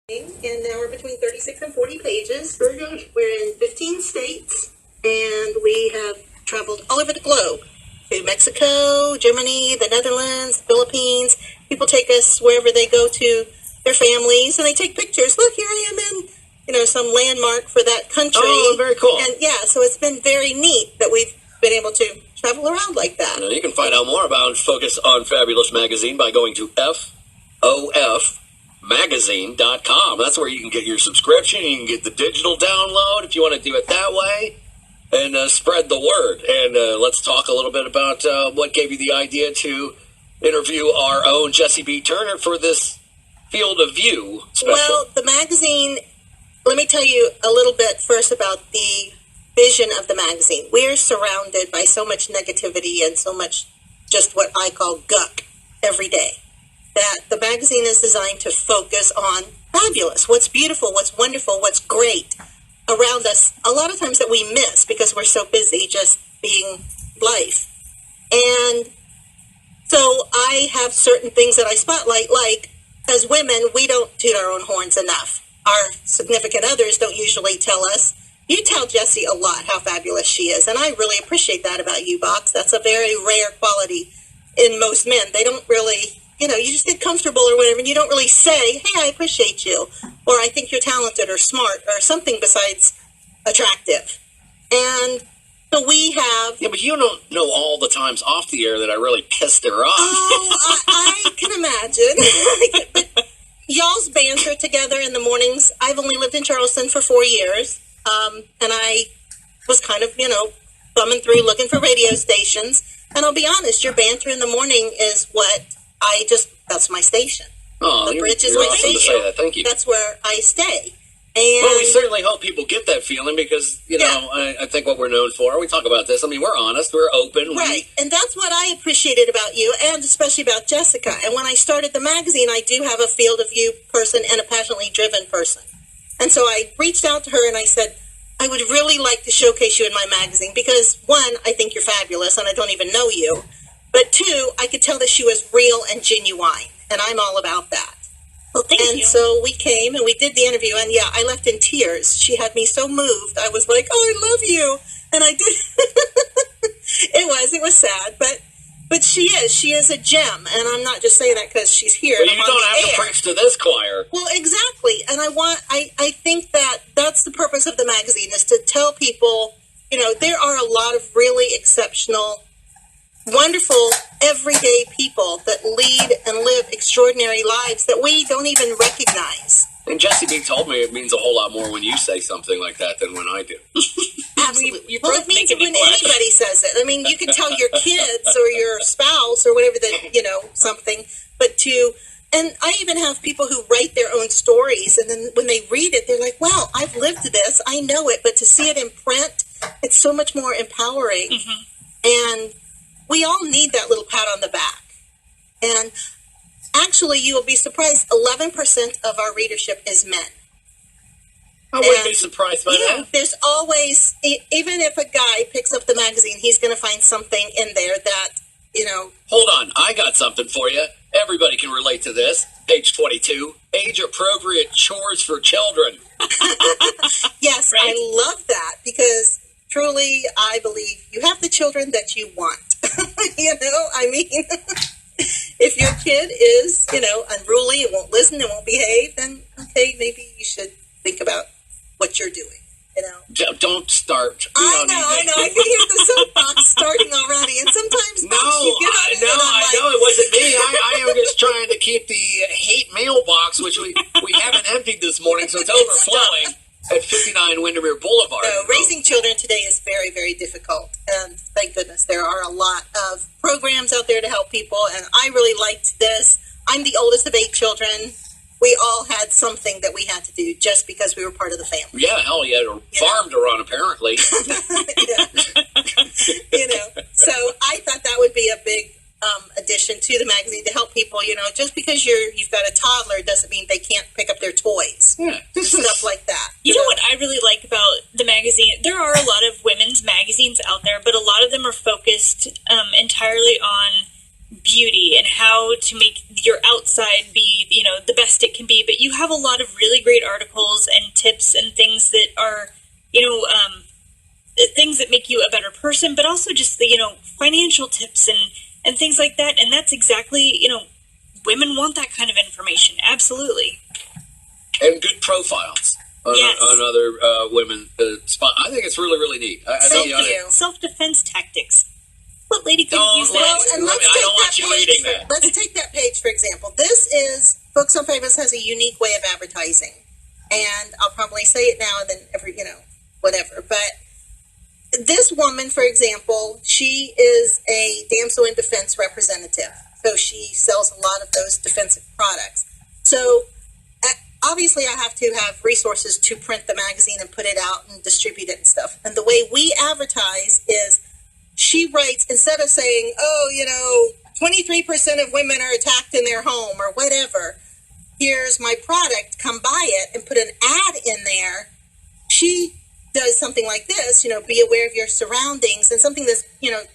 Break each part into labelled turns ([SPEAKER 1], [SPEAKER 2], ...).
[SPEAKER 1] And now we're between 36 and 40 pages.
[SPEAKER 2] Very good.
[SPEAKER 1] We're in 15 states, and we have traveled all over the globe. To Mexico, Germany, the Netherlands, Philippines. People take us wherever they go to their families, and they take pictures. Look, here I am in, some landmark for that country.
[SPEAKER 2] Oh, very cool.
[SPEAKER 1] And so it's been very neat that we've been able to travel around like that.
[SPEAKER 2] You can find out more about Focus on Fabulous Magazine by going to FOFmagazine.com. That's where you can get your subscription. You can get the digital download if you want to do it that way, and spread the word. And let's talk a little bit about what gave you the idea to interview our own Jessie B. Turner for this Field of View special.
[SPEAKER 1] Well, the magazine, let me tell you a little bit first about the vision of the magazine. We're surrounded by so much negativity and so much just what I call guck every day, that the magazine is designed to focus on fabulous, what's beautiful, what's wonderful, what's great around us, a lot of times that we miss because we're so busy just being life. And so I have certain things that I spotlight, like as women, we don't toot our own horns enough. Our significant others don't usually tell us. You tell Jessie a lot how fabulous she is, and I really appreciate that about you, Box. That's a very rare quality in most men. They don't really, you just get comfortable or whatever, and you don't really say, hey, I appreciate you, or I think you're talented or smart or something besides attractive. And so we have...
[SPEAKER 2] Yeah, but you don't know all the times off the air that I really pissed her off.
[SPEAKER 1] Oh, I can imagine. But y'all's banter together in the mornings. I've only lived in Charleston for 4 years, and I was kind of, thumbing through looking for radio stations. And I'll be honest, your banter in the morning is what that's my station.
[SPEAKER 2] Oh,
[SPEAKER 1] the bridge is
[SPEAKER 2] you're
[SPEAKER 1] my
[SPEAKER 2] awesome
[SPEAKER 1] station.
[SPEAKER 2] to say that. Thank you.
[SPEAKER 1] That's where I stay. And
[SPEAKER 2] well, we certainly hope people get that feeling because, I think what we're known for, we talk about this, we're honest, we're open.
[SPEAKER 1] Right, and that's what I appreciated about you, and especially about Jessica. And when I started the magazine, I do have a field of view person and a passionately driven person. And so I reached out to her and I said, I would really like to showcase you in my magazine because, one, I think you're fabulous and I don't even know you. But two, I could tell that she was real and genuine, and I'm all about that.
[SPEAKER 3] Well, thank you.
[SPEAKER 1] And so we came and we did the interview, and I left in tears. She had me so moved. I was like, oh, I love you. And I did. It was sad, but she is a gem. And I'm not just saying that because she's here.
[SPEAKER 2] But you don't have to preach to this choir.
[SPEAKER 1] Well, exactly. And I think that that's the purpose of the magazine, is to tell people, there are a lot of really exceptional, wonderful, everyday people that lead and live extraordinary lives that we don't even recognize.
[SPEAKER 2] And Jessie B told me it means a whole lot more when you say something like that than when I do.
[SPEAKER 1] Absolutely. Well, it means when anybody says it. You can tell your kids or your spouse or whatever that, something, and I even have people who write their own stories, and then when they read it, they're like, wow, I've lived this, I know it, but to see it in print, it's so much more empowering. Mm-hmm. And we all need that little pat on the back. And actually, you will be surprised, 11% of our readership is men.
[SPEAKER 2] I wouldn't be surprised by that.
[SPEAKER 1] There's always, even if a guy picks up the magazine, he's going to find something in there that,
[SPEAKER 2] Hold on, I got something for you. Everybody can relate to this. Page 22, age-appropriate chores for children.
[SPEAKER 1] Yes,
[SPEAKER 3] right?
[SPEAKER 1] I love that because truly, I believe you have the children that you want. If your kid is, unruly and won't listen and won't behave, then, okay, maybe you should think about what you're doing,
[SPEAKER 2] Don't start.
[SPEAKER 1] I know. I can hear the soapbox starting already, and sometimes
[SPEAKER 2] I know it wasn't me. I am just trying to keep the hate mailbox, which we haven't emptied this morning, so it's overflowing. At 59 Windermere Boulevard.
[SPEAKER 1] No, raising children today is very, very difficult. And thank goodness there are a lot of programs out there to help people. And I really liked this. I'm the oldest of 8 children. We all had something that we had to do just because we were part of the family.
[SPEAKER 2] Yeah, hell, you had a farm to run, apparently.
[SPEAKER 1] So I thought that would be a big addition to the magazine to help people, just because you've got a toddler doesn't mean they can't pick up their toys.
[SPEAKER 2] Yeah,
[SPEAKER 1] stuff like that.
[SPEAKER 3] You know what I really like about the magazine? There are a lot of women's magazines out there, but a lot of them are focused entirely on beauty and how to make your outside be, the best it can be, but you have a lot of really great articles and tips and things that are, things that make you a better person, but also just the, financial tips and things like that. And that's exactly, women want that kind of information. Absolutely.
[SPEAKER 2] And good profiles on,
[SPEAKER 3] Yes.
[SPEAKER 2] on other women. I think it's really, really neat.
[SPEAKER 1] Thank you.
[SPEAKER 3] Self-defense tactics. What lady could use that?
[SPEAKER 1] Well, and let's
[SPEAKER 2] I
[SPEAKER 1] take
[SPEAKER 2] don't want
[SPEAKER 1] that
[SPEAKER 2] you
[SPEAKER 1] page.
[SPEAKER 2] reading that.
[SPEAKER 1] Let's take that page for example. This is Focus on Famous has a unique way of advertising, and I'll probably say it now and then whatever. But this woman, for example, she is a damsel in defense representative, so she sells a lot of those defensive products. So obviously, I have to have resources to print the magazine and put it out and distribute it and stuff. And the way we advertise is she writes, instead of saying, 23% of women are attacked in their home or whatever, here's my product, come buy it, and put an ad in there. She does something like this, be aware of your surroundings, and something that's, get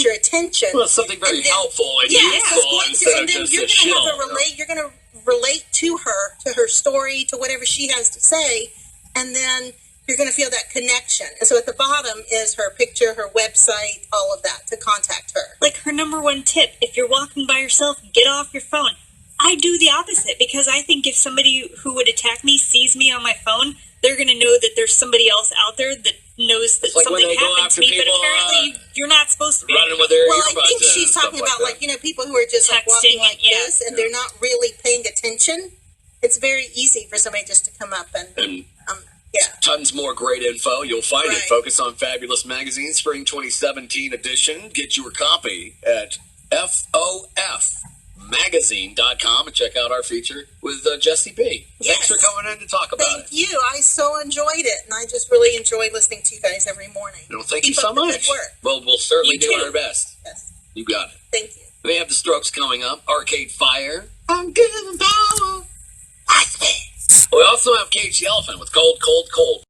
[SPEAKER 1] your attention.
[SPEAKER 2] Well, something very helpful and
[SPEAKER 1] Yeah,
[SPEAKER 2] useful instead of just a shill.
[SPEAKER 1] You're going to relate to her story, to whatever she has to say, and then you're going to feel that connection. And so at the bottom is her picture, her website, all of that to contact her.
[SPEAKER 3] Like her number one tip, if you're walking by yourself, get off your phone. I do the opposite, because I think if somebody who would attack me sees me on my phone, they're going to know that there's somebody else out there that knows that
[SPEAKER 2] Like when
[SPEAKER 3] something
[SPEAKER 2] they go
[SPEAKER 3] happened
[SPEAKER 2] after
[SPEAKER 3] to me, but
[SPEAKER 2] people,
[SPEAKER 3] apparently you're not supposed to be.
[SPEAKER 2] running with their
[SPEAKER 1] Well, I
[SPEAKER 2] earbuds
[SPEAKER 1] think
[SPEAKER 2] in
[SPEAKER 1] she's
[SPEAKER 2] and
[SPEAKER 1] talking
[SPEAKER 2] stuff
[SPEAKER 1] about
[SPEAKER 2] that.
[SPEAKER 1] people who are just like walking
[SPEAKER 3] Texting,
[SPEAKER 1] like
[SPEAKER 3] yeah.
[SPEAKER 1] this, and they're not really paying attention. It's very easy for somebody just to come up and yeah.
[SPEAKER 2] Tons more great info. You'll find it.
[SPEAKER 1] Right.
[SPEAKER 2] Focus on Fabulous Magazine, Spring 2017 edition. Get your copy at FOFmagazine.com and check out our feature with Jesse B.
[SPEAKER 1] Yes.
[SPEAKER 2] Thanks for coming in to talk about
[SPEAKER 1] Thank
[SPEAKER 2] it.
[SPEAKER 1] you. I so enjoyed it, and I just really enjoy listening to you guys every morning.
[SPEAKER 2] Well, thank
[SPEAKER 1] Keep
[SPEAKER 2] you so
[SPEAKER 1] up the good
[SPEAKER 2] much.
[SPEAKER 1] work.
[SPEAKER 2] Well, we'll certainly
[SPEAKER 3] You
[SPEAKER 2] do
[SPEAKER 3] too.
[SPEAKER 2] our best.
[SPEAKER 1] Yes.
[SPEAKER 2] You got it.
[SPEAKER 1] Thank you.
[SPEAKER 2] We have the Strokes coming up. Arcade Fire. I'm giving power. We also have Cage the Elephant with Cold, Cold, Cold.